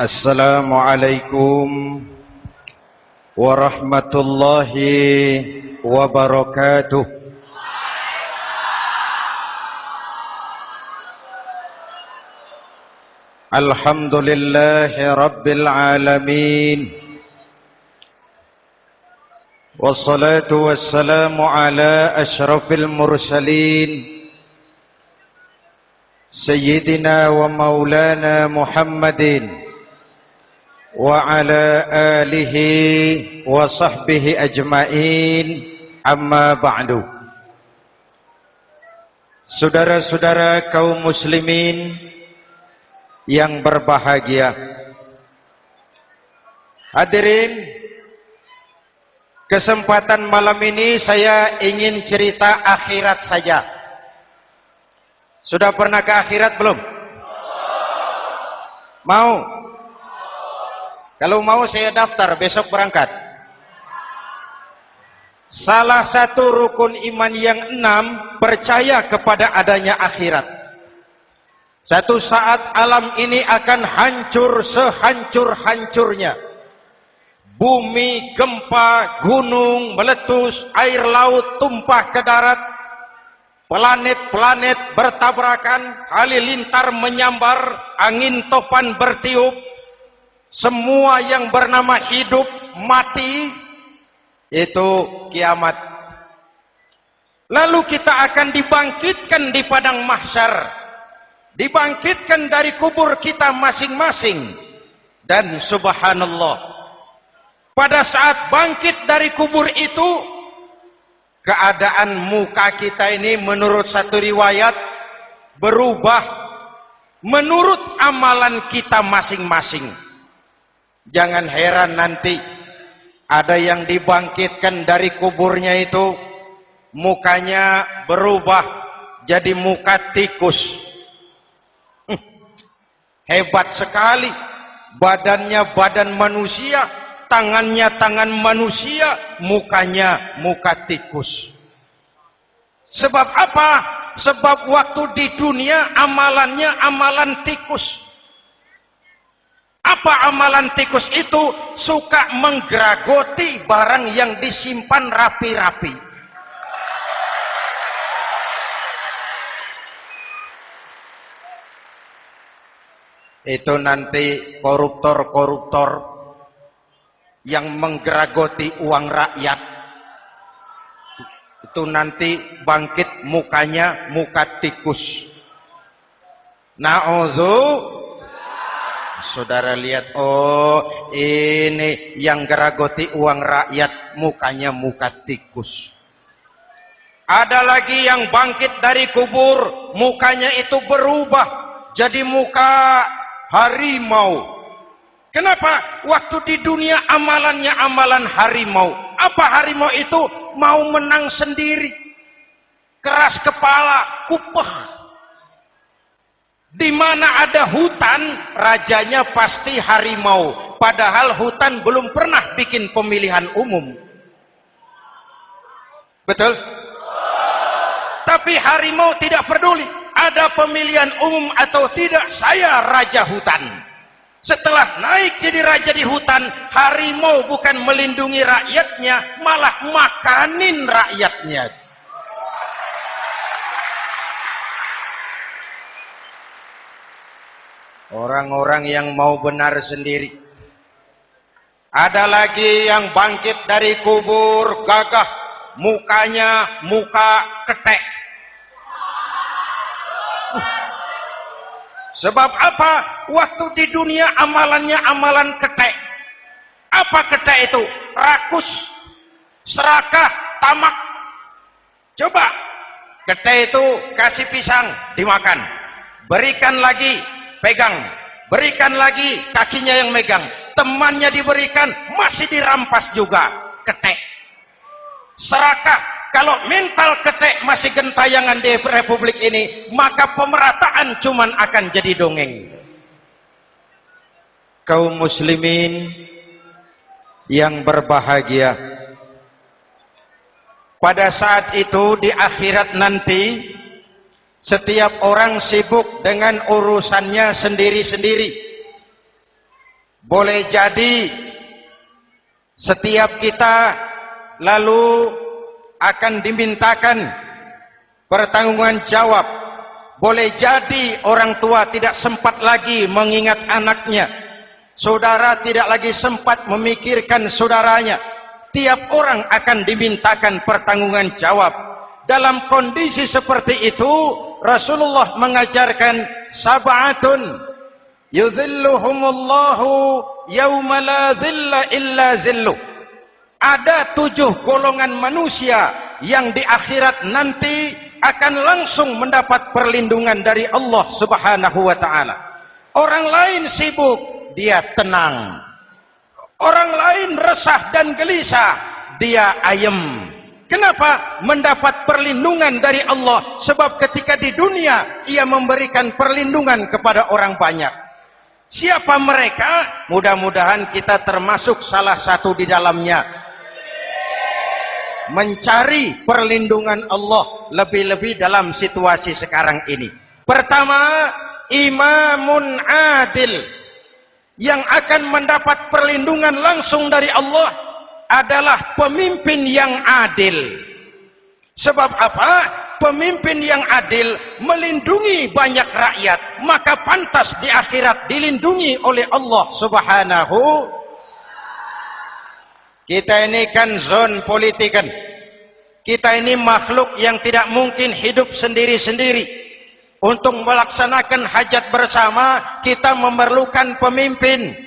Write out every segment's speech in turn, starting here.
Assalamualaikum warahmatullahi wabarakatuh. Alhamdulillahi rabbil alamin. Wassalatu wassalamu ala asyrafil mursalin Sayyidina wa maulana Muhammadin wa ala alihi wa sahbihi ajma'in, amma ba'du. Saudara-saudara kaum muslimin yang berbahagia, hadirin, kesempatan malam ini saya ingin cerita akhirat saja. Sudah pernah ke akhirat belum? Mau? Kalau mau saya daftar, besok berangkat. Salah satu rukun iman yang 6, percaya kepada adanya akhirat. Satu saat alam ini akan hancur sehancur-hancurnya. Bumi, gempa, gunung, meletus, air laut tumpah ke darat. Planet-planet bertabrakan, halilintar menyambar, angin topan bertiup. Semua yang bernama hidup, mati, itu kiamat. Lalu kita akan dibangkitkan di padang mahsyar, dibangkitkan dari kubur kita masing-masing. Dan subhanallah, pada saat bangkit dari kubur itu, keadaan muka kita ini menurut satu riwayat berubah menurut amalan kita masing-masing. Jangan heran nanti ada yang dibangkitkan dari kuburnya itu mukanya berubah jadi muka tikus. Hebat sekali, badannya badan manusia, tangannya tangan manusia, mukanya muka tikus. Sebab apa? Sebab waktu di dunia amalannya amalan tikus. Apa amalan tikus itu? Suka menggeragoti barang yang disimpan rapi-rapi. Itu nanti koruptor-koruptor yang menggeragoti uang rakyat. Itu nanti bangkit mukanya muka tikus. Na'udzu. Saudara lihat, oh ini yang geragoti uang rakyat, mukanya muka tikus. Ada lagi yang bangkit dari kubur, mukanya itu berubah jadi muka harimau. Kenapa? Waktu di dunia amalannya amalan harimau. Apa harimau itu? Mau menang sendiri, keras kepala, kupeh. Di mana ada hutan, rajanya pasti harimau. Padahal hutan belum pernah bikin pemilihan umum. Betul? Tapi harimau tidak peduli. Ada pemilihan umum atau tidak, saya raja hutan. Setelah naik jadi raja di hutan, harimau bukan melindungi rakyatnya, malah makanin rakyatnya. Orang-orang yang mau benar sendiri. Ada lagi yang bangkit dari kubur gagah, mukanya muka ketek. Sebab apa? Waktu di dunia amalannya amalan ketek. Apa ketek itu? Rakus, serakah, tamak. Coba, ketek itu kasih pisang, dimakan. Berikan lagi, pegang, berikan lagi, kakinya yang megang, temannya diberikan, masih dirampas juga, ketek. Serakah, kalau mental ketek masih gentayangan di republik ini, maka pemerataan cuman akan jadi dongeng. Kaum muslimin yang berbahagia, pada saat itu di akhirat nanti, setiap orang sibuk dengan urusannya sendiri-sendiri. Boleh jadi setiap kita lalu akan dimintakan pertanggungan jawab. Boleh jadi orang tua tidak sempat lagi mengingat anaknya. Saudara tidak lagi sempat memikirkan saudaranya. Tiap orang akan dimintakan pertanggungan jawab. Dalam kondisi seperti itu, Rasulullah mengajarkan sab'atun yudhilluhumullahu yawma la dhilla illa zilluh. Ada 7 golongan manusia yang di akhirat nanti akan langsung mendapat perlindungan dari Allah Subhanahu wa taala. Orang lain sibuk, dia tenang. Orang lain resah dan gelisah, dia ayem. Kenapa? Mendapat perlindungan dari Allah. Sebab ketika di dunia ia memberikan perlindungan kepada orang banyak. Siapa mereka? Mudah-mudahan kita termasuk salah satu di dalamnya. Mencari perlindungan Allah lebih-lebih dalam situasi sekarang ini. Pertama, imamun adil yang akan mendapat perlindungan langsung dari Allah adalah pemimpin yang adil. Sebab apa? Pemimpin yang adil melindungi banyak rakyat, maka pantas di akhirat dilindungi oleh Allah Subhanahu. Kita ini kan zon politikan. Kita ini makhluk yang tidak mungkin hidup sendiri-sendiri. Untuk melaksanakan hajat bersama, kita memerlukan pemimpin.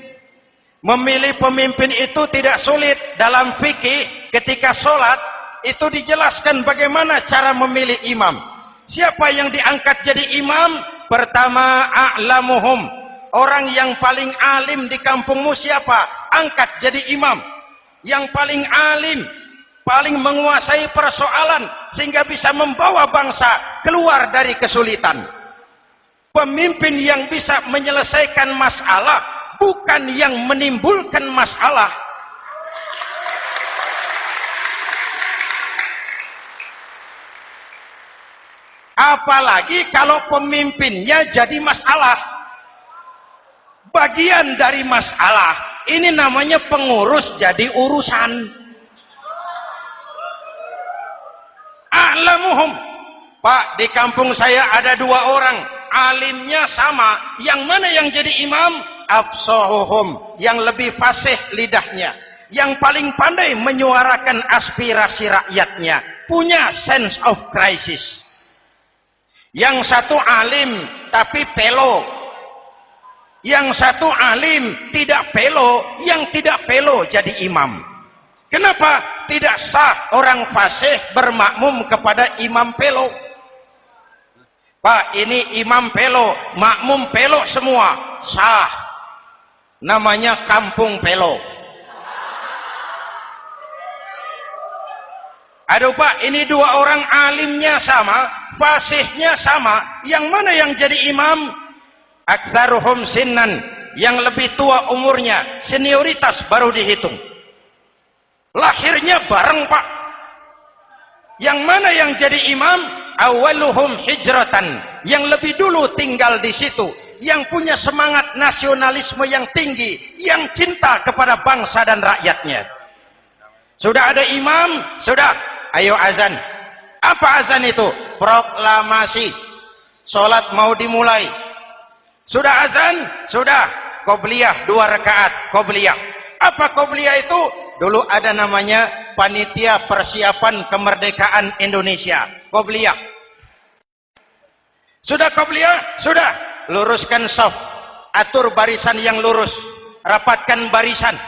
Memilih pemimpin itu tidak sulit. Dalam fikih, ketika sholat, itu dijelaskan bagaimana cara memilih imam. Siapa yang diangkat jadi imam? Pertama, a'lamuhum. Orang yang paling alim di kampungmu siapa? Angkat jadi imam. Yang paling alim, paling menguasai persoalan sehingga bisa membawa bangsa keluar dari kesulitan. Pemimpin yang bisa menyelesaikan masalah, bukan yang menimbulkan masalah. Apalagi kalau pemimpinnya jadi masalah, bagian dari masalah. Ini namanya pengurus jadi urusan. A'lamuhum. Pak, di kampung saya ada 2 orang, alimnya sama. Yang mana yang jadi imam? Afsahuhum, yang lebih fasih lidahnya, yang paling pandai menyuarakan aspirasi rakyatnya, punya sense of crisis. Yang satu alim tapi pelo. Yang satu alim tidak pelo, yang tidak pelo jadi imam. Kenapa? Tidak sah orang fasih bermakmum kepada imam pelo. Pak, ini imam pelo, makmum pelo semua. Sah. Namanya kampung pelo. Aduh Pak, ini 2 orang alimnya sama, fasihnya sama. Yang mana yang jadi imam? Aktsaruhum sinnan, yang lebih tua umurnya, senioritas baru dihitung. Lahirnya bareng Pak. Yang mana yang jadi imam? Awaluhum hijratan, yang lebih dulu tinggal di situ, yang punya semangat nasionalisme yang tinggi, yang cinta kepada bangsa dan rakyatnya. Sudah ada imam, sudah, ayo azan. Apa azan itu? Proklamasi. Salat mau dimulai. Sudah azan? Sudah. Qobliyah 2 rakaat. Qobliyah. Apa qobliyah itu? Dulu ada namanya Panitia Persiapan Kemerdekaan Indonesia. Qobliyah. Sudah qobliyah? Sudah. Luruskan shaf. Atur barisan yang lurus. Rapatkan barisan.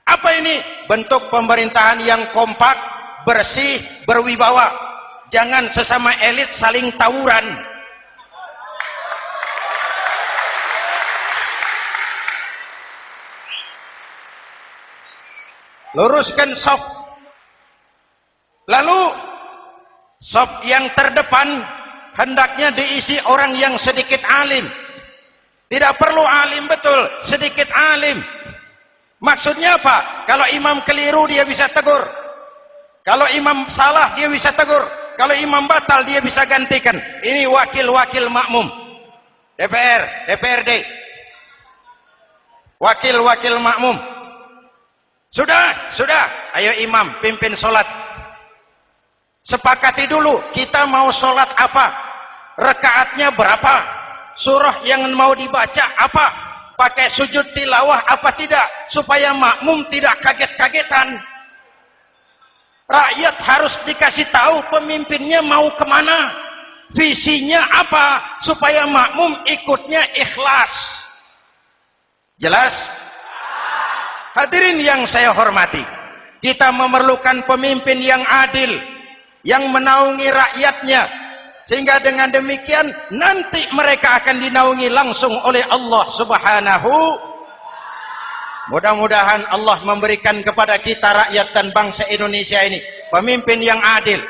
Apa ini? Bentuk pemerintahan yang kompak, bersih, berwibawa. Jangan sesama elit saling tawuran. Luruskan shaf. Lalu shaf yang terdepan hendaknya diisi orang yang sedikit alim. Tidak perlu alim betul, sedikit alim. Maksudnya apa? Kalau imam keliru dia bisa tegur. Kalau imam salah dia bisa tegur. Kalau imam batal dia bisa gantikan. Ini wakil-wakil makmum. DPR, DPRD. wakil-wakil makmum. Sudah. Ayo imam, pimpin sholat. Sepakati dulu, kita mau sholat apa? Rakaatnya berapa? Surah yang mau dibaca apa? Pakai sujud tilawah apa tidak? Supaya makmum tidak kaget-kagetan. Rakyat harus dikasih tahu pemimpinnya mau kemana. Visinya apa? Supaya makmum ikutnya ikhlas. Jelas? Hadirin yang saya hormati, kita memerlukan pemimpin yang adil, yang menaungi rakyatnya, sehingga dengan demikian nanti mereka akan dinaungi langsung oleh Allah Subhanahu. Mudah-mudahan Allah memberikan kepada kita rakyat dan bangsa Indonesia ini pemimpin yang adil.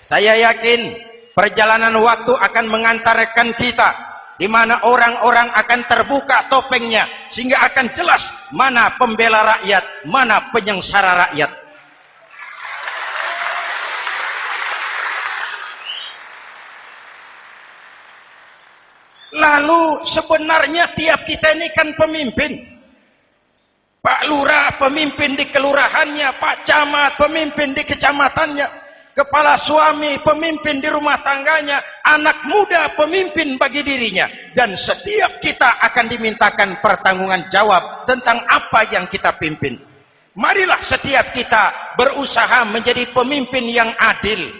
Saya yakin perjalanan waktu akan mengantarkan kita di mana orang-orang akan terbuka topengnya, sehingga akan jelas mana pembela rakyat, mana penyengsara rakyat. Lalu sebenarnya tiap kita ini kan pemimpin. Pak Lurah pemimpin di kelurahannya, Pak Camat pemimpin di kecamatannya, kepala suami pemimpin di rumah tangganya, anak muda pemimpin bagi dirinya, dan setiap kita akan dimintakan pertanggungan jawab tentang apa yang kita pimpin. Marilah setiap kita berusaha menjadi pemimpin yang adil.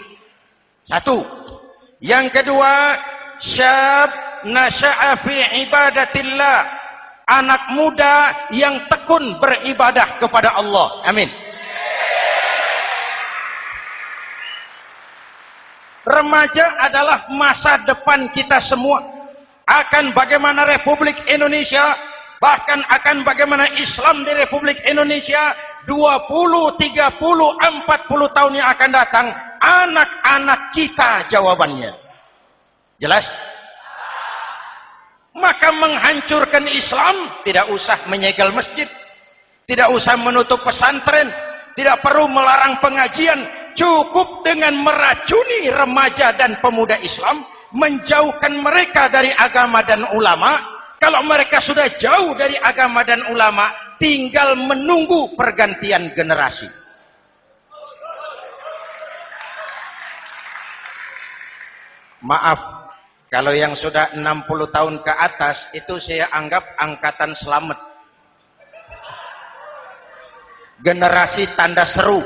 Satu. Yang kedua, syab nasya'a fi ibadatillah, anak muda yang tekun beribadah kepada Allah. Amin. Remaja adalah masa depan kita semua. Akan bagaimana Republik Indonesia, bahkan akan bagaimana Islam di Republik Indonesia 20, 30, 40 tahun yang akan datang, anak-anak kita jawabannya. Jelas? Maka menghancurkan Islam tidak usah menyegel masjid, tidak usah menutup pesantren, tidak perlu melarang pengajian, cukup dengan meracuni remaja dan pemuda Islam, menjauhkan mereka dari agama dan ulama. Kalau mereka sudah jauh dari agama dan ulama, tinggal menunggu pergantian generasi. Maaf, kalau yang sudah 60 tahun ke atas, itu saya anggap angkatan selamat. Generasi tanda seru.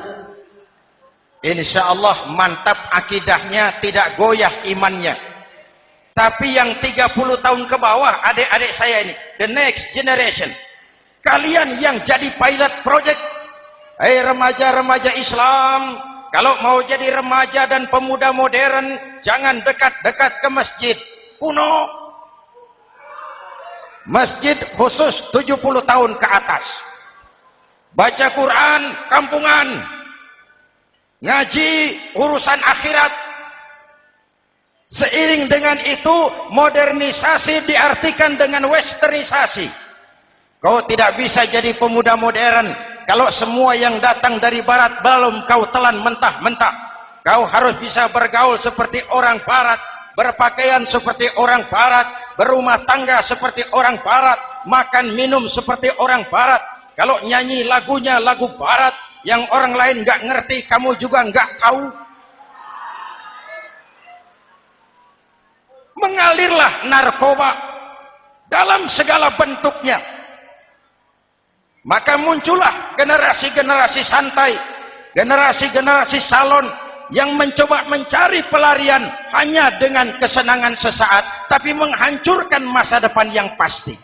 Insya Allah mantap akidahnya, tidak goyah imannya. Tapi yang 30 tahun ke bawah, adik-adik saya ini, the next generation, kalian yang jadi pilot project, remaja-remaja Islam, kalau mau jadi remaja dan pemuda modern, jangan dekat-dekat ke masjid kuno. Masjid khusus 70 tahun ke atas. Baca Quran kampungan. Ngaji urusan akhirat. Seiring dengan itu, modernisasi diartikan dengan westernisasi. Kau tidak bisa jadi pemuda modern kalau semua yang datang dari barat belum kau telan mentah-mentah. Kau harus bisa bergaul seperti orang barat, berpakaian seperti orang barat, berumah tangga seperti orang barat, makan minum seperti orang barat. Kalau nyanyi lagunya lagu barat yang orang lain nggak ngerti, kamu juga nggak tahu. Mengalirlah narkoba dalam segala bentuknya. Maka muncullah generasi-generasi santai, generasi-generasi salon yang mencoba mencari pelarian hanya dengan kesenangan sesaat, tapi menghancurkan masa depan yang pasti.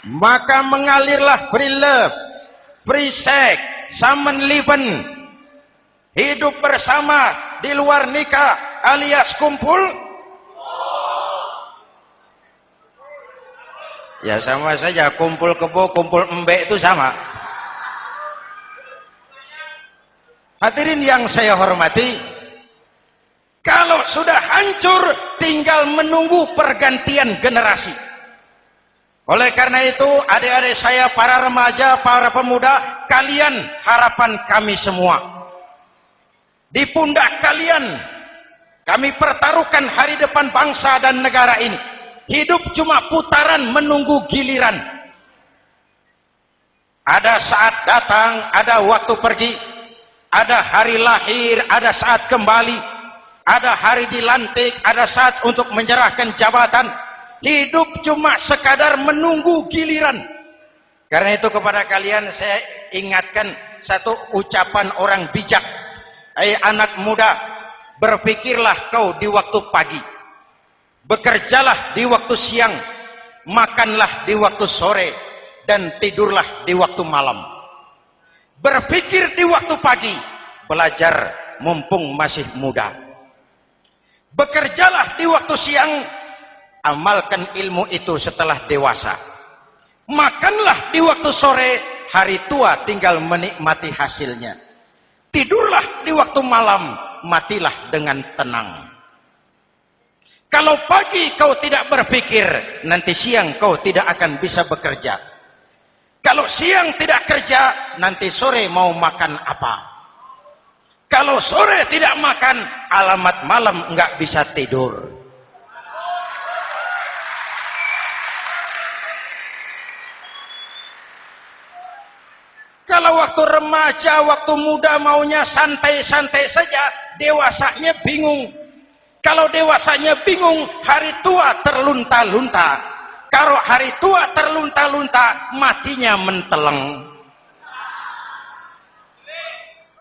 Maka mengalirlah free love, free sex, Samenleben, hidup bersama di luar nikah alias kumpul. Ya sama saja, kumpul kebo, kumpul embek itu sama. Hadirin yang saya hormati, kalau sudah hancur tinggal menunggu pergantian generasi. Oleh karena itu, adik-adik saya, para remaja, para pemuda, kalian harapan kami semua. Di pundak kalian Kami pertaruhkan hari depan bangsa dan negara ini. Hidup cuma putaran menunggu giliran. Ada saat datang, ada waktu pergi. Ada hari lahir, ada saat kembali. Ada hari dilantik, ada saat untuk menyerahkan jabatan. Hidup cuma sekadar menunggu giliran. Karena itu kepada kalian saya ingatkan satu ucapan orang bijak. Hai anak muda, berpikirlah kau di waktu pagi. Bekerjalah di waktu siang. Makanlah di waktu sore. Dan tidurlah di waktu malam. Berpikir di waktu pagi. Belajar mumpung masih muda. Bekerjalah di waktu siang. Amalkan ilmu itu setelah dewasa. Makanlah di waktu sore. Hari tua tinggal menikmati hasilnya. Tidurlah di waktu malam. Matilah dengan tenang. Kalau pagi kau tidak berpikir, nanti siang kau tidak akan bisa bekerja. Kalau siang tidak kerja, nanti sore mau makan apa? Kalau sore tidak makan, alamat malam enggak bisa tidur. Kalau waktu remaja, waktu muda maunya santai-santai saja, dewasanya bingung. Kalau dewasanya bingung, hari tua terlunta-lunta. Kalau hari tua terlunta-lunta, matinya menteleng.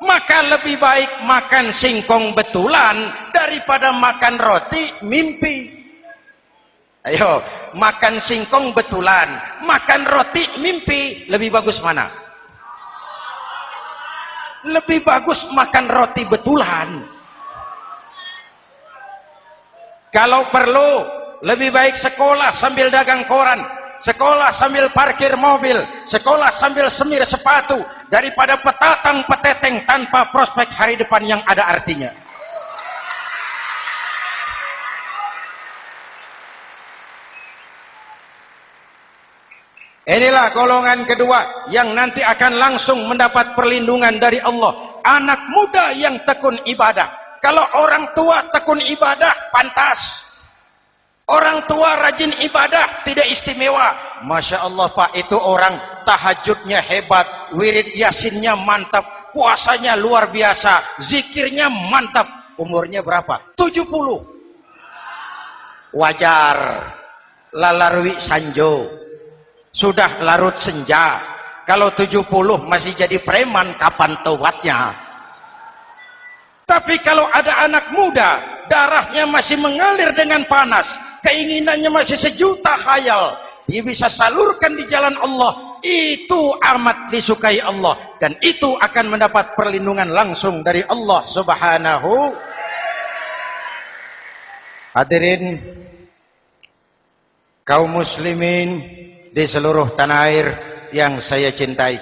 Maka lebih baik makan singkong betulan daripada makan roti mimpi. Ayo, makan singkong betulan, makan roti mimpi, lebih bagus mana? Lebih bagus makan roti betulan. Kalau perlu, lebih baik sekolah sambil dagang koran, sekolah sambil parkir mobil, sekolah sambil semir sepatu, daripada petatang peteteng tanpa prospek hari depan yang ada artinya. Inilah golongan kedua yang nanti akan langsung mendapat perlindungan dari Allah. Anak muda yang tekun ibadah. Kalau orang tua tekun ibadah, pantas. Orang tua rajin ibadah, tidak istimewa. Masya Allah Pak, itu orang tahajudnya hebat, wirid yasinnya mantap, puasanya luar biasa, zikirnya mantap. Umurnya berapa? 70. Wajar. Lalarwi sanjo. Sudah larut senja. Kalau 70 masih jadi preman, kapan tobatnya? Tapi kalau ada anak muda, darahnya masih mengalir dengan panas, keinginannya masih sejuta khayal, dia bisa salurkan di jalan Allah, itu amat disukai Allah, dan itu akan mendapat perlindungan langsung dari Allah Subhanahu. Hadirin kaum muslimin di seluruh tanah air yang saya cintai.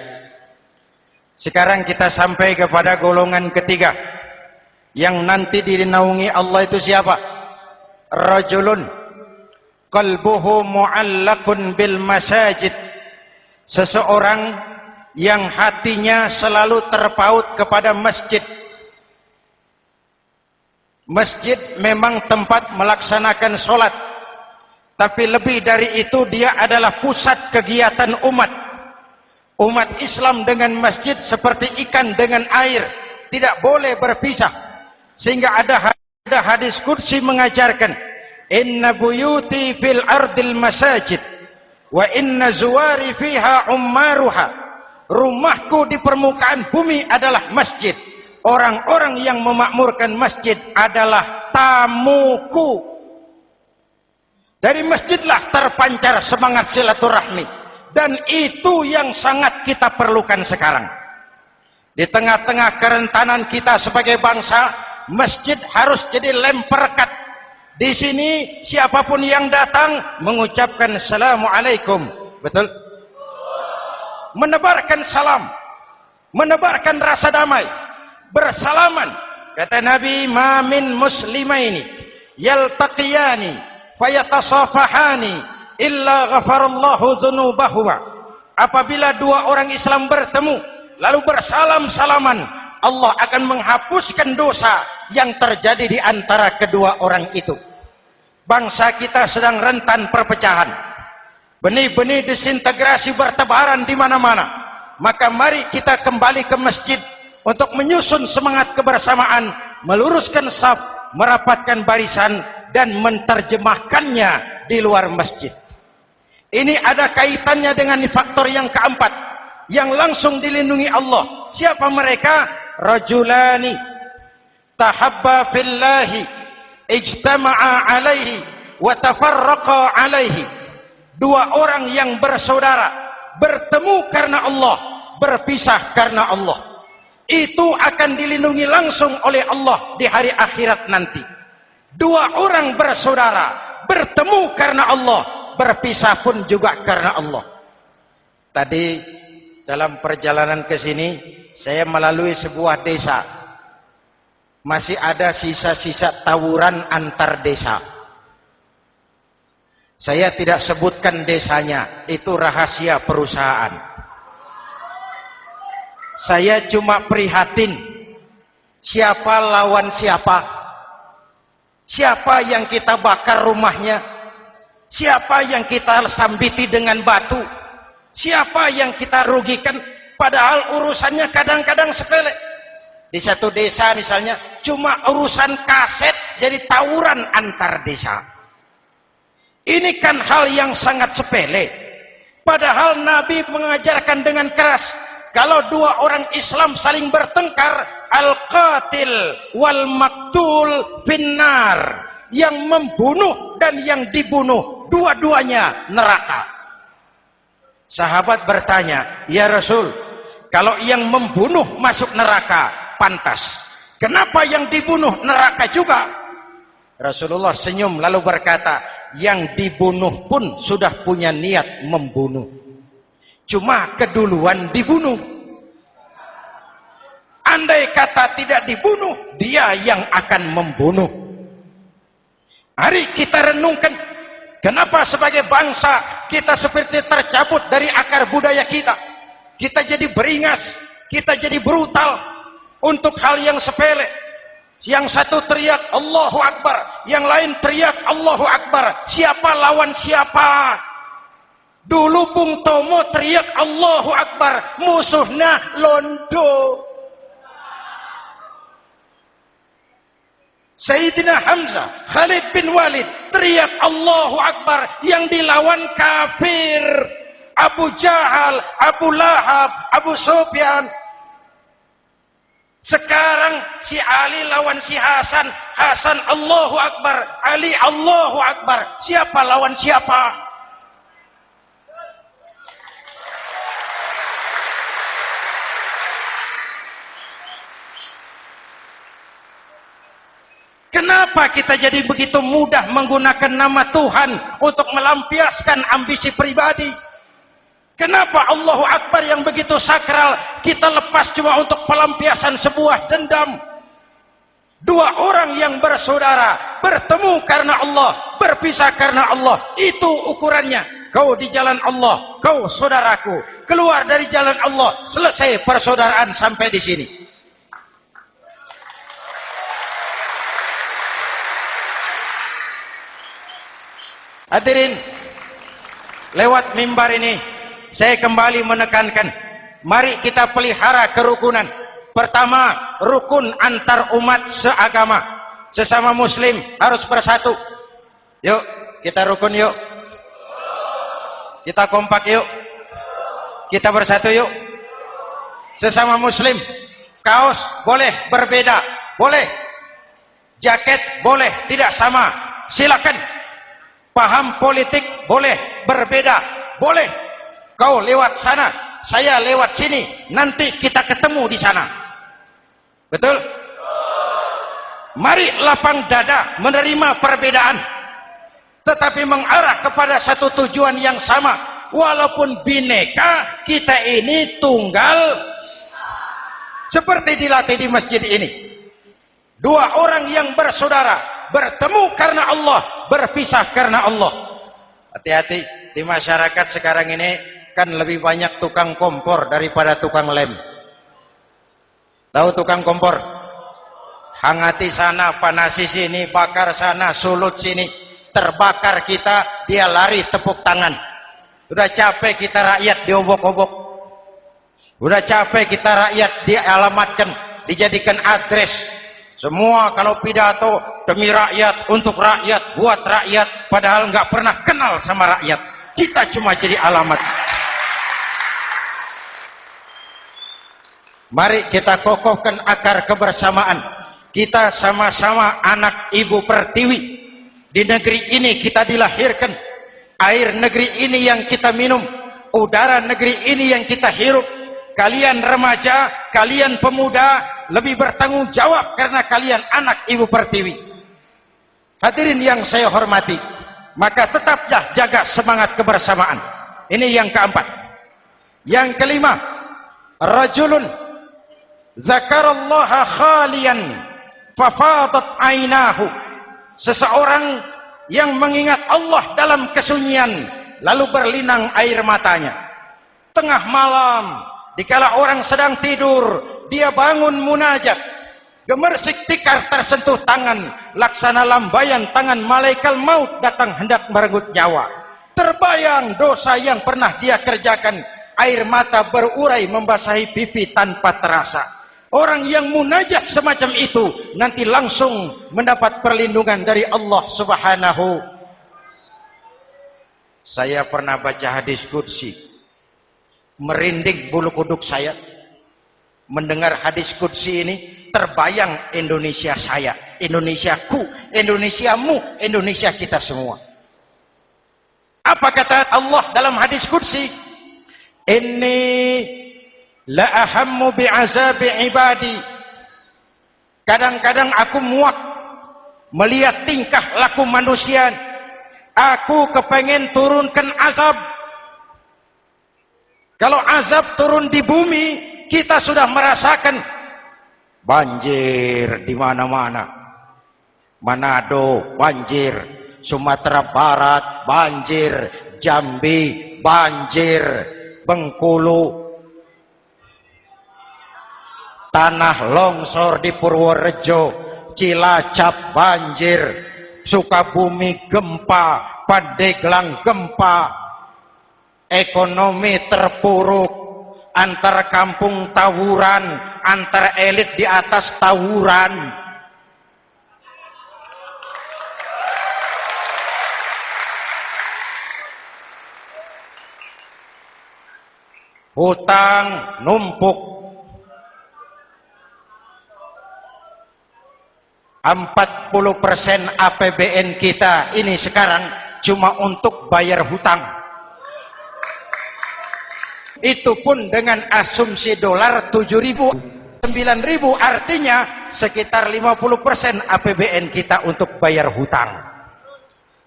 Sekarang kita sampai kepada golongan ketiga. Yang nanti dinaungi Allah itu siapa? Rajulun qalbuhu mu'allaqun bil masajid. Seseorang yang hatinya selalu terpaut kepada masjid. Masjid memang tempat melaksanakan sholat, tapi lebih dari itu dia adalah pusat kegiatan umat. Umat Islam dengan masjid seperti ikan dengan air, tidak boleh berpisah. Sehingga ada hadis qudsi mengajarkan, inna buyuti fil ardil masajid wa inna zuwari fiha ummaruha. Rumahku di permukaan bumi adalah masjid. Orang-orang yang memakmurkan masjid adalah tamuku. Dari masjidlah terpancar semangat silaturahmi. Dan itu yang sangat kita perlukan sekarang. Di tengah-tengah kerentanan kita sebagai bangsa, masjid harus jadi lem perekat. Di sini siapapun yang datang mengucapkan assalamualaikum, betul? Menebarkan salam, menebarkan rasa damai, bersalaman. Kata Nabi, ma min muslimaini yaltaqiyani fayatasafahani illa ghafarallahu dzunubahuma. Apabila dua orang Islam bertemu lalu bersalam-salaman, Allah akan menghapuskan dosa yang terjadi di antara kedua orang itu. Bangsa kita sedang rentan perpecahan. Benih-benih disintegrasi bertebaran di mana-mana. Maka mari kita kembali ke masjid untuk menyusun semangat kebersamaan, meluruskan saf, merapatkan barisan, dan menerjemahkannya di luar masjid. Ini ada kaitannya dengan faktor yang keempat, yang langsung dilindungi Allah. Siapa mereka? Rajulani tahabba fillahi ijtama'a alaihi wa tafarraqa alaihi. Dua orang yang bersaudara, bertemu karena Allah, berpisah karena Allah. Itu akan dilindungi langsung oleh Allah di hari akhirat nanti. Dua orang bersaudara, bertemu karena Allah, berpisah pun juga karena Allah. Tadi dalam perjalanan ke sini, saya melalui sebuah desa. Masih ada sisa-sisa tawuran antar desa. Saya tidak sebutkan desanya, itu rahasia perusahaan. Saya cuma prihatin, siapa lawan siapa, siapa yang kita bakar rumahnya, siapa yang kita sambiti dengan batu, siapa yang kita rugikan, padahal urusannya kadang-kadang sepele. Di satu desa misalnya, cuma urusan kaset jadi tawuran antar desa. Ini kan hal yang sangat sepele. Padahal Nabi mengajarkan dengan keras, kalau dua orang Islam saling bertengkar, al-qatil wal maktul finnar. Yang membunuh dan yang dibunuh, dua-duanya neraka. Sahabat bertanya, ya Rasul, kalau yang membunuh masuk neraka, pantas. Kenapa yang dibunuh neraka juga? Rasulullah senyum lalu berkata, yang dibunuh pun sudah punya niat membunuh. Cuma keduluan dibunuh. Andai kata tidak dibunuh, dia yang akan membunuh. Mari kita renungkan, kenapa sebagai bangsa kita seperti tercabut dari akar budaya kita. Kita jadi beringas, kita jadi brutal untuk hal yang sepele. Yang satu teriak Allahu Akbar, yang lain teriak Allahu Akbar. Siapa lawan siapa? Dulu Bung Tomo teriak Allahu Akbar, musuhnya londo. Sayyidina Hamzah, Khalid bin Walid teriak Allahu Akbar, yang dilawan kafir. Abu Jahal, Abu Lahab, Abu Sufyan. Sekarang si Ali lawan si Hasan, Hasan Allahu Akbar, Ali Allahu Akbar. Siapa lawan siapa? Kenapa kita jadi begitu mudah menggunakan nama Tuhan untuk melampiaskan ambisi pribadi? Kenapa Allahu Akbar yang begitu sakral kita lepas cuma untuk pelampiasan sebuah dendam? Dua orang yang bersaudara, bertemu karena Allah, berpisah karena Allah. Itu ukurannya. Kau di jalan Allah, kau saudaraku. Keluar dari jalan Allah, selesai persaudaraan sampai di sini. Hadirin, lewat mimbar ini saya kembali menekankan, mari kita pelihara kerukunan. Pertama, rukun antar umat seagama. Sesama muslim harus bersatu. Yuk, kita rukun yuk. Kita kompak yuk. Kita bersatu yuk. Sesama muslim, kaos boleh berbeda, boleh. Jaket boleh tidak sama, silakan. Paham politik boleh berbeda, boleh. Kau lewat sana, saya lewat sini, nanti kita ketemu di sana. Betul? Mari lapang dada menerima perbedaan, tetapi mengarah kepada satu tujuan yang sama. Walaupun bineka, kita ini tunggal. Seperti dilatih di masjid ini. Dua orang yang bersaudara, bertemu karena Allah, berpisah karena Allah. Hati-hati, di masyarakat sekarang ini kan lebih banyak tukang kompor daripada tukang lem. Tahu tukang kompor? hangati sana, panasi sini, bakar sana, sulut sini, terbakar kita, dia lari tepuk tangan. Udah capek kita rakyat diobok-obok, udah capek kita rakyat dialamatkan, dijadikan address. Semua kalau pidato demi rakyat, untuk rakyat, buat rakyat, padahal nggak pernah kenal sama rakyat. Kita cuma jadi alamat. Mari kita kokohkan akar kebersamaan. Kita sama-sama anak Ibu Pertiwi. Di negeri ini kita dilahirkan. Air negeri ini yang kita minum. Udara negeri ini yang kita hirup. Kalian remaja, kalian pemuda, lebih bertanggung jawab karena kalian anak Ibu Pertiwi. Hadirin yang saya hormati, maka tetaplah jaga semangat kebersamaan. Ini yang keempat. Yang kelima, rajulun zakarallaha khalian fafadat ainahu. Seseorang yang mengingat Allah dalam kesunyian lalu berlinang air matanya. Tengah malam, dikala orang sedang tidur, dia bangun munajat. Gemersik tikar tersentuh tangan, laksana lambayan tangan malaikat maut datang hendak merenggut nyawa. Terbayang dosa yang pernah dia kerjakan, air mata berurai membasahi pipi tanpa terasa. Orang yang munajat semacam itu nanti langsung mendapat perlindungan dari Allah Subhanahu. Saya pernah baca hadis qudsi, merinding bulu kuduk saya mendengar hadis qudsi ini. Terbayang Indonesia saya, Indonesiaku, Indonesiamu, Indonesia kita semua. Apa kata Allah dalam hadis qudsi? Inni la ahammu bi'azabi ibadi. Kadang-kadang aku muak melihat tingkah laku manusia. Aku kepengen turunkan azab. Kalau azab turun di bumi, kita sudah merasakan banjir di mana-mana. Manado banjir, Sumatera Barat banjir, Jambi banjir, Bengkulu, tanah longsor di Purworejo, Cilacap banjir, Sukabumi gempa, Pandeglang gempa, ekonomi terpuruk, antar kampung tawuran, antar elit di atas tawuran. Hutang numpuk. 40% APBN kita ini sekarang cuma untuk bayar hutang. Itu pun dengan asumsi dolar 7.000, 9.000, artinya sekitar 50% APBN kita untuk bayar hutang.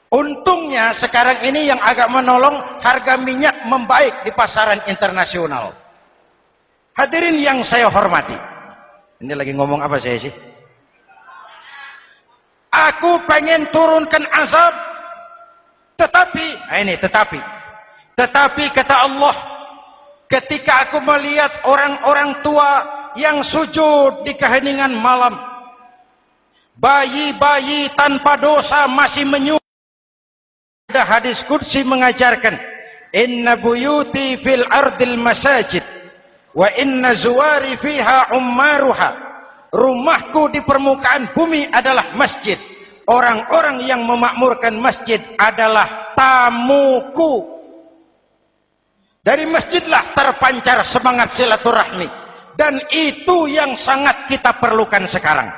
Untungnya sekarang ini yang agak menolong, harga minyak membaik di pasaran internasional. Hadirin yang saya hormati, ini lagi ngomong apa saya sih? Aku pengen turunkan azab, tetapi kata Allah, ketika aku melihat orang-orang tua yang sujud di keheningan malam, bayi-bayi tanpa dosa masih menyujud. Ada hadis qudsi mengajarkan, inna buyuti fil ardil masajid wa inna zuwari fiha ummaruha. Rumahku di permukaan bumi adalah masjid. Orang-orang yang memakmurkan masjid adalah tamuku. Dari masjidlah terpancar semangat silaturahmi. Dan itu yang sangat kita perlukan sekarang.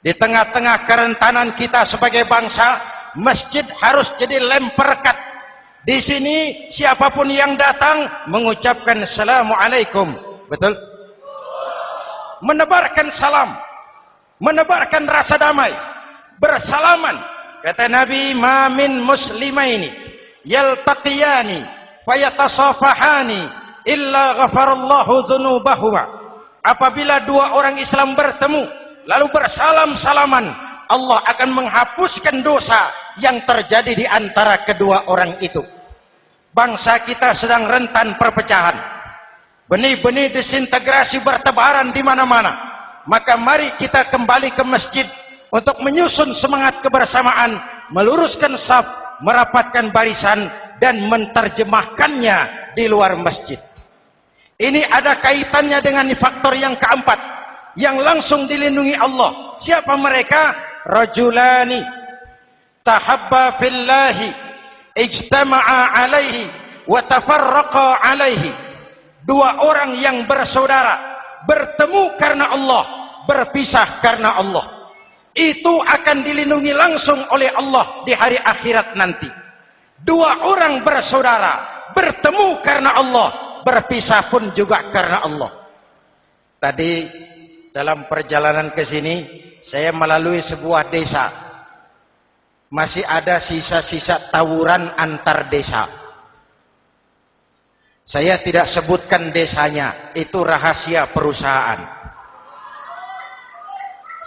Di tengah-tengah kerentanan kita sebagai bangsa, masjid harus jadi lem perekat. Di sini siapapun yang datang mengucapkan assalamualaikum. Betul? Menebarkan salam, menebarkan rasa damai, bersalaman. Kata Nabi, ma min muslimaini yaltaqiyani fayatasafahani illa ghafarallahu dzunubahuma. Apabila dua orang Islam bertemu lalu bersalam-salaman, Allah akan menghapuskan dosa yang terjadi di antara kedua orang itu. Bangsa kita sedang rentan perpecahan. Benih-benih disintegrasi bertebaran di mana-mana. Maka mari kita kembali ke masjid untuk menyusun semangat kebersamaan, meluruskan saf, merapatkan barisan, dan menerjemahkannya di luar masjid. Ini ada kaitannya dengan faktor yang keempat, yang langsung dilindungi Allah. Siapa mereka? Rajulani tahabba fillahi ijtama'a alaihi wa tafarraqa alaihi. Dua orang yang bersaudara, bertemu karena Allah, berpisah karena Allah. Itu akan dilindungi langsung oleh Allah di hari akhirat nanti. Dua orang bersaudara, bertemu karena Allah, berpisah pun juga karena Allah. Tadi dalam perjalanan ke sini, saya melalui sebuah desa. Masih ada sisa-sisa tawuran antar desa. Saya tidak sebutkan desanya, itu rahasia perusahaan.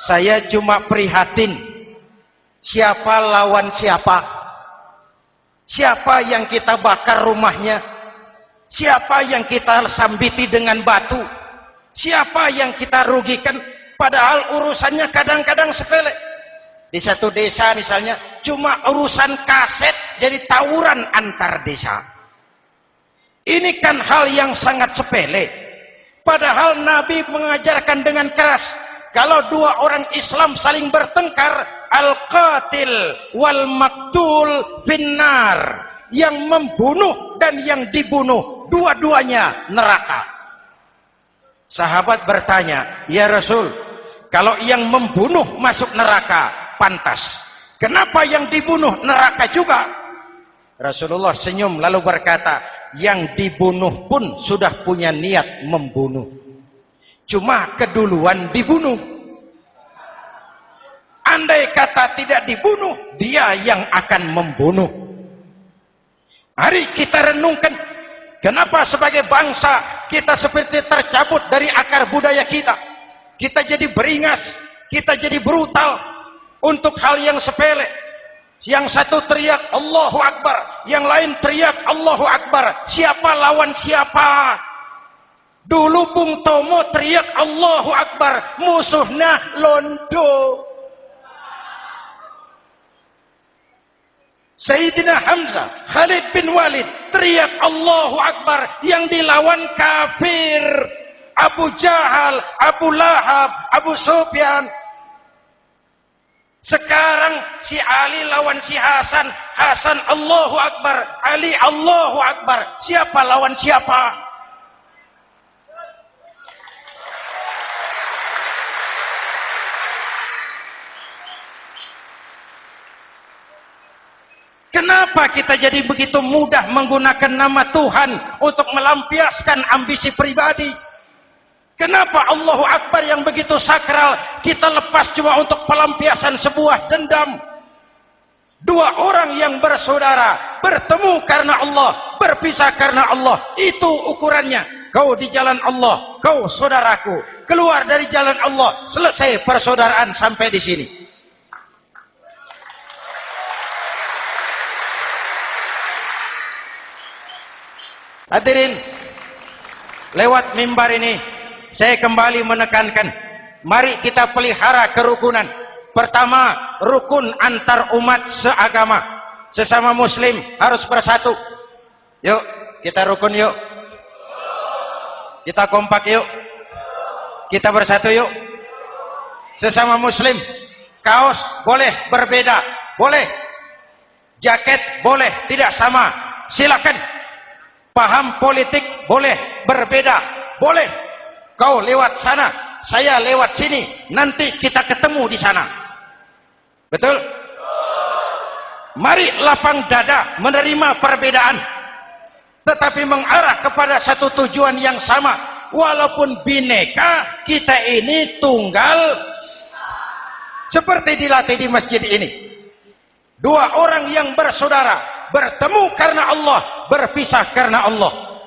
Saya cuma prihatin, siapa lawan siapa, siapa yang kita bakar rumahnya, siapa yang kita sambiti dengan batu, siapa yang kita rugikan, padahal urusannya kadang-kadang sepele. Di satu desa misalnya, cuma urusan kaset jadi tawuran antar desa. Ini kan hal yang sangat sepele. Padahal Nabi mengajarkan dengan keras, kalau dua orang Islam saling bertengkar, al-qatil wal maktul finnar. Yang membunuh dan yang dibunuh, dua-duanya neraka. Sahabat bertanya, ya Rasul, kalau yang membunuh masuk neraka, pantas. Kenapa yang dibunuh neraka juga? Rasulullah senyum lalu berkata, yang dibunuh pun sudah punya niat membunuh. Cuma keduluan dibunuh. Andai kata tidak dibunuh, dia yang akan membunuh. Mari kita renungkan, kenapa sebagai bangsa kita seperti tercabut dari akar budaya kita. Kita jadi beringas, kita jadi brutal untuk hal yang sepele. Yang satu teriak Allahu Akbar, yang lain teriak Allahu Akbar. Siapa lawan siapa? Dulu Bung Tomo teriak Allahu Akbar, musuhnya londo. Sayyidina Hamzah, Khalid bin Walid teriak Allahu Akbar, yang dilawan kafir. Abu Jahal, Abu Lahab, Abu Sufyan. Sekarang si Ali lawan si Hasan, Hasan Allahu Akbar, Ali Allahu Akbar. Siapa lawan siapa? Kenapa kita jadi begitu mudah menggunakan nama Tuhan untuk melampiaskan ambisi pribadi? Kenapa Allahu Akbar yang begitu sakral kita lepas cuma untuk pelampiasan sebuah dendam? Dua orang yang bersaudara bertemu karena Allah, berpisah karena Allah. Itu ukurannya. Kau di jalan Allah, kau saudaraku. Keluar dari jalan Allah, selesai persaudaraan sampai di sini. Hadirin, lewat mimbar ini saya kembali menekankan, mari kita pelihara kerukunan. Pertama, rukun antar umat seagama. Sesama muslim harus bersatu. Yuk, kita rukun yuk. Kita kompak yuk. Kita bersatu yuk. Sesama muslim, kaos boleh berbeda, boleh. Jaket boleh tidak sama, silakan. Paham politik boleh berbeda, boleh. Kau lewat sana, saya lewat sini, nanti kita ketemu di sana. Betul? Mari lapang dada menerima perbedaan, tetapi mengarah kepada satu tujuan yang sama. Walaupun bineka, kita ini tunggal. Seperti dilatih di masjid ini. Dua orang yang bersaudara, bertemu karena Allah, berpisah karena Allah.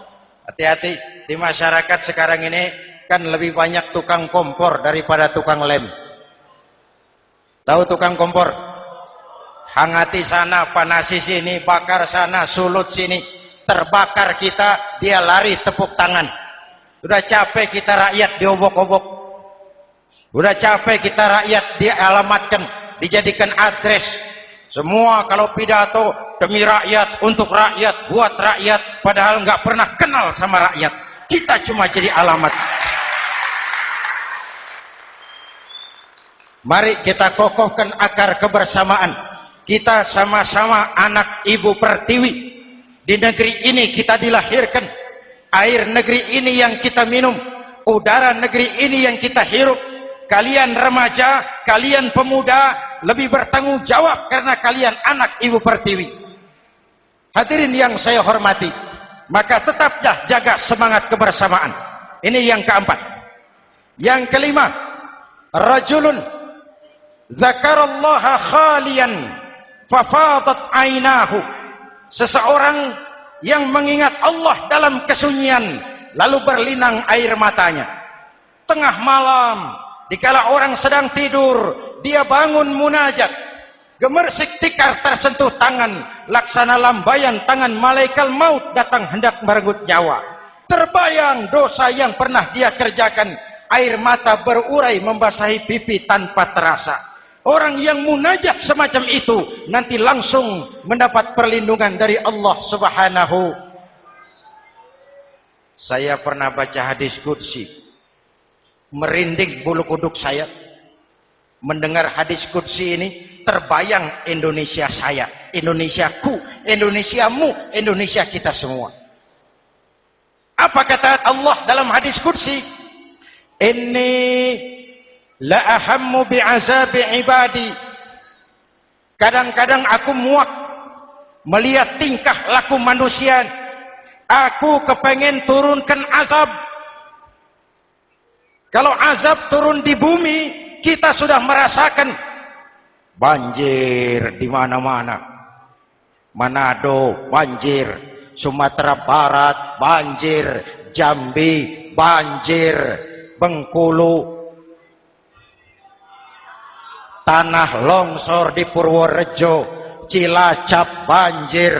Hati-hati, di masyarakat sekarang ini kan lebih banyak tukang kompor daripada tukang lem. Tahu tukang kompor? Hangati sana, panasi sini, bakar sana, sulut sini. Terbakar kita, dia lari tepuk tangan. Sudah capek kita rakyat diobok-obok. Udah capek kita rakyat dialamatkan, dijadikan address. Semua kalau pidato demi rakyat, untuk rakyat, buat rakyat, padahal nggak pernah kenal sama rakyat. Kita cuma jadi alamat. Mari kita kokohkan akar kebersamaan. Kita sama-sama anak Ibu Pertiwi. Di negeri ini kita dilahirkan. Air negeri ini yang kita minum. Udara negeri ini yang kita hirup. Kalian remaja, kalian pemuda, lebih bertanggung jawab karena kalian anak Ibu Pertiwi. Hadirin yang saya hormati, maka tetaplah jaga semangat kebersamaan. Ini yang keempat. Yang kelima, rajulun zakarallaha khalian fafadat ainahu. Seseorang yang mengingat Allah dalam kesunyian lalu berlinang air matanya. Tengah malam, dikala orang sedang tidur, dia bangun munajat. Gemersik tikar tersentuh tangan, laksana lambaian tangan malaikat maut datang hendak merenggut nyawa. Terbayang dosa yang pernah dia kerjakan, air mata berurai membasahi pipi tanpa terasa. Orang yang munajat semacam itu nanti langsung mendapat perlindungan dari Allah Subhanahu. Saya pernah baca hadis qudsi, merinding bulu kuduk saya mendengar hadis qudsi ini. Terbayang Indonesia saya, Indonesiaku, Indonesiamu, Indonesia kita semua. Apa kata Allah dalam hadis qudsi? Inni la ahammu bi'azabi ibadi. Kadang-kadang aku muak melihat tingkah laku manusia. Aku kepengen turunkan azab. Kalau azab turun di bumi, kita sudah merasakan banjir di mana-mana. Manado banjir, Sumatera Barat banjir, Jambi banjir, Bengkulu, tanah longsor di Purworejo, Cilacap banjir,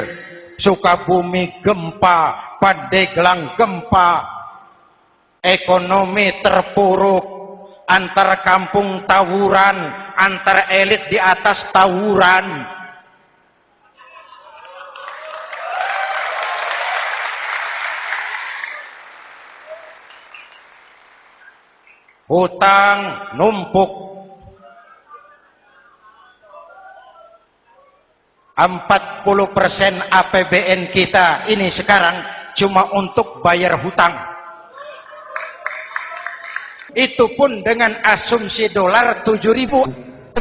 Sukabumi gempa, Pandeglang gempa, ekonomi terpuruk, antar kampung tawuran, antar elit di atas tawuran. Hutang numpuk. 40% APBN kita ini sekarang cuma untuk bayar hutang. Itu pun dengan asumsi dolar 7.000, 9.000,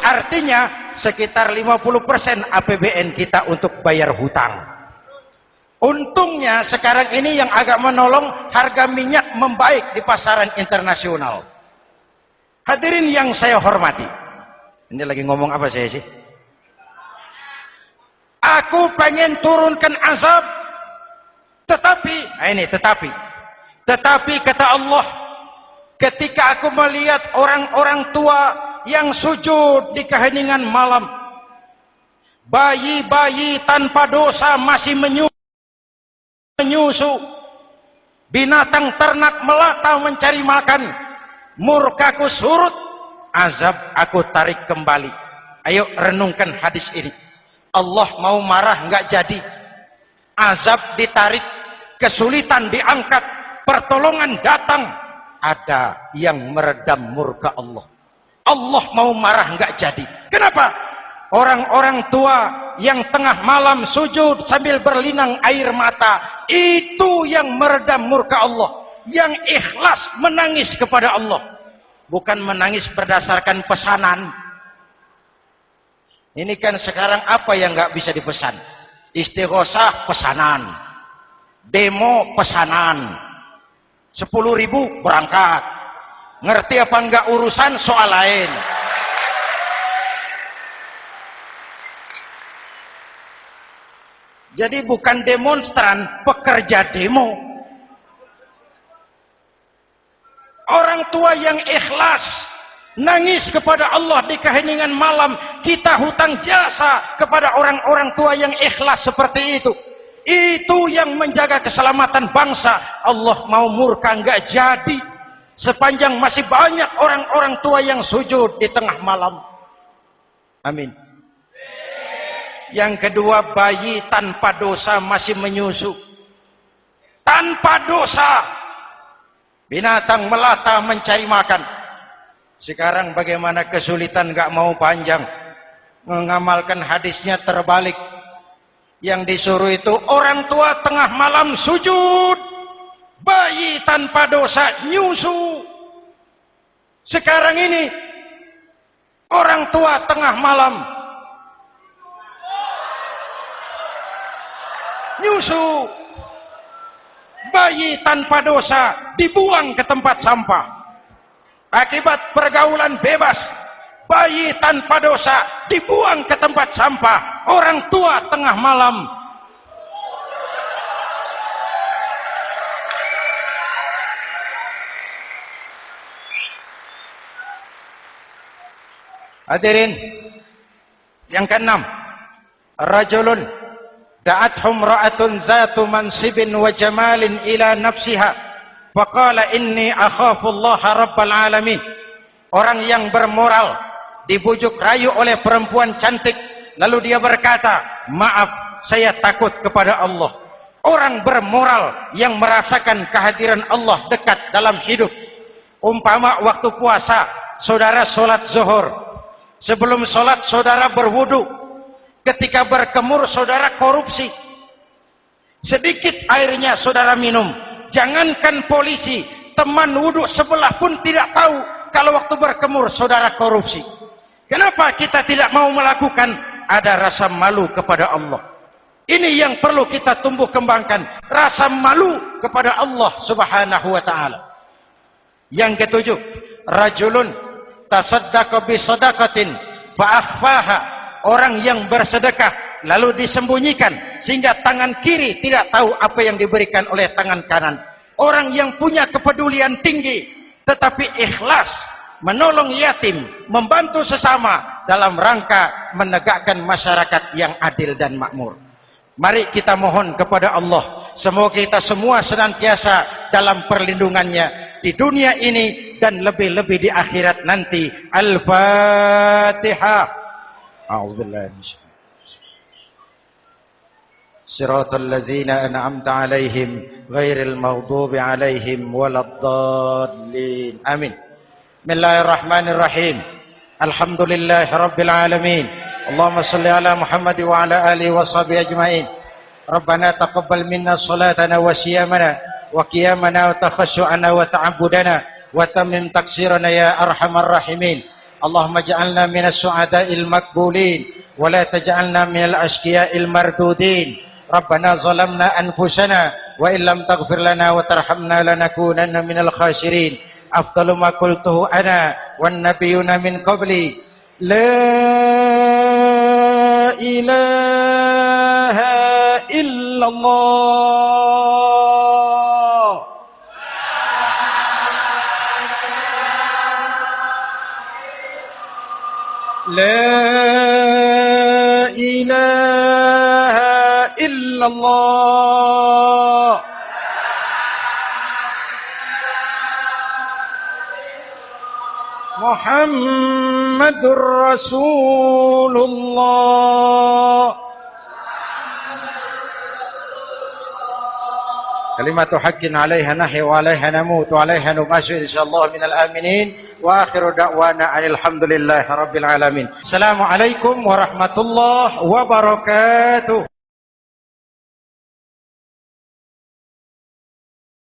artinya sekitar 50% APBN kita untuk bayar hutang. Untungnya sekarang ini yang agak menolong, harga minyak membaik di pasaran internasional. Hadirin yang saya hormati, ini lagi ngomong apa saya sih? Aku pengen turunkan azab, tetapi kata Allah, ketika aku melihat orang-orang tua yang sujud di keheningan malam, bayi-bayi tanpa dosa masih menyusu, binatang ternak melata mencari makan, murkaku surut, azab aku tarik kembali. Ayo renungkan hadis ini. Allah mau marah nggak jadi, azab ditarik, kesulitan diangkat, pertolongan datang, ada yang meredam murka Allah. Allah mau marah nggak jadi. Kenapa? Orang-orang tua yang tengah malam sujud sambil berlinang air mata, itu yang meredam murka Allah. Yang ikhlas menangis kepada Allah, bukan menangis berdasarkan pesanan. Ini kan sekarang apa yang nggak bisa dipesan? Istighosah pesanan, demo pesanan, 10.000 berangkat. Ngerti apa enggak urusan soal lain. Jadi bukan demonstran, pekerja demo. Orang tua yang ikhlas nangis kepada Allah di keheningan malam, kita hutang jasa kepada orang-orang tua yang ikhlas seperti itu. Itu yang menjaga keselamatan bangsa. Allah mau murka nggak jadi. sepanjang masih banyak orang-orang tua yang sujud di tengah malam. Amin. Yang kedua, bayi tanpa dosa masih menyusu. Tanpa dosa. Binatang melata mencari makan. Sekarang bagaimana kesulitan, gak mau panjang. Mengamalkan hadisnya terbalik. Yang disuruh itu orang tua tengah malam sujud. Bayi tanpa dosa nyusu. Sekarang ini orang tua tengah malam nyusu. Bayi tanpa dosa dibuang ke tempat sampah. Akibat pergaulan bebas, bayi tanpa dosa dibuang ke tempat sampah. Orang tua tengah malam hadirin. Yang keenam, rajulun da'athum ra'atun zatu mansibin wa jamalin ila nafsiha faqala inni akhafu Allah rabbal alamin. Orang yang bermoral dibujuk rayu oleh perempuan cantik, lalu dia berkata, maaf, saya takut kepada Allah. Orang bermoral yang merasakan kehadiran Allah dekat dalam hidup. Umpama waktu puasa, saudara sholat zuhur. Sebelum sholat saudara berwudu. Ketika berkemur saudara korupsi. Sedikit airnya saudara minum. Jangankan polisi, teman wudu sebelah pun tidak tahu kalau waktu berkemur saudara korupsi. Kenapa kita tidak mau melakukan? Ada rasa malu kepada Allah. Ini yang perlu kita tumbuh kembangkan. Rasa malu kepada Allah subhanahu wa ta'ala. Yang ketujuh, rajulun tasaddaqa bi sadaqatin fa akhfaha. Orang yang bersedekah lalu disembunyikan sehingga tangan kiri tidak tahu apa yang diberikan oleh tangan kanan. Orang yang punya kepedulian tinggi tetapi ikhlas menolong yatim, membantu sesama dalam rangka menegakkan masyarakat yang adil dan makmur. Mari kita mohon kepada Allah, semoga kita semua senantiasa dalam perlindungannya di dunia ini dan lebih-lebih di akhirat nanti. Al-Fatihah. A'udzubillahi minasyaitonir rajim. Shiratal ladzina an'amta 'alaihim ghairil maghdubi 'alaihim waladdallin. Amin. Bismillahirrahmanirrahim. Alhamdulillahirabbil alamin. Allahumma shalli ala Muhammad wa ala alihi wa sahbihi ajma'in. Rabbana taqabbal minna salatana wa siyamana wa qiyamana wa takhashu'ana wa ta'abbudana wa tammim taksirana ya arhamar rahimin. Allahumma ja'alna minas su'ada'il makbulin wa la taj'alna minal ashqiya'il mardudin. Rabbana zalamna anfusana wa illam taghfir lana wa tarhamna lanakunanna minal khasirin. Afdalu ma qultuhu ana wan nabiyyuna min qabli. La ilaha illallah. La ilaha illallah. Muhammadur Rasulullah. Kalimatu haqqin 'alaiha nahya wa 'alaiha namut wa 'alaiha nubashir insyaallah minal aminin wa akhiru da'wana alhamdulillahi rabbil alamin. Assalamualaikum warahmatullahi wabarakatuh.